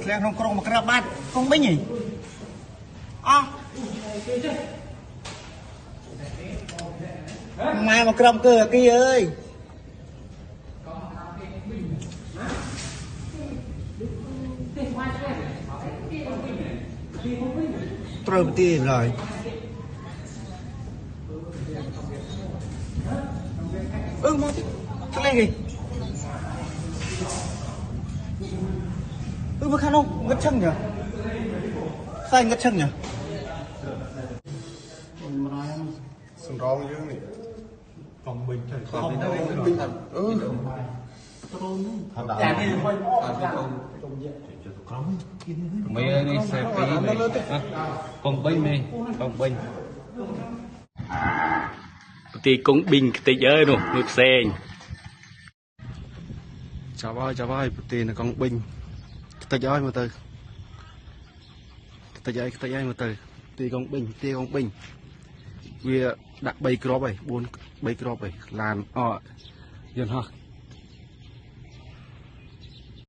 ធ្លាក់ក្នុងក្រុងមកក្រាបបាត់កងបិញហីអោះម៉ែមកក្រំគឺអាគីអើយត្រូវប្រទីឡើយមកទីឆ្លេងហីមកខាងនោះងឹតឈឹងញ៉ាខ្សែងឹតឈឹងញ៉ាសម្រងយើងនេះកងបិញទៅកងបិញទៅចានេះហុយអត់ក្រុមមេនេះសេពីកងបិញមេកងបិញទីកងបិញខ្ទេចអើយនោះមួយផ្សេងចាប់ហើយប្រទីនៅកងបិញខ្ទេចហើយមើលទៅខ្ទេចហើយមើលទៅទីកងបិញវាដាក់3គ្រាប់ហើយ3គ្រាប់ហើយឡានយន្តហោះ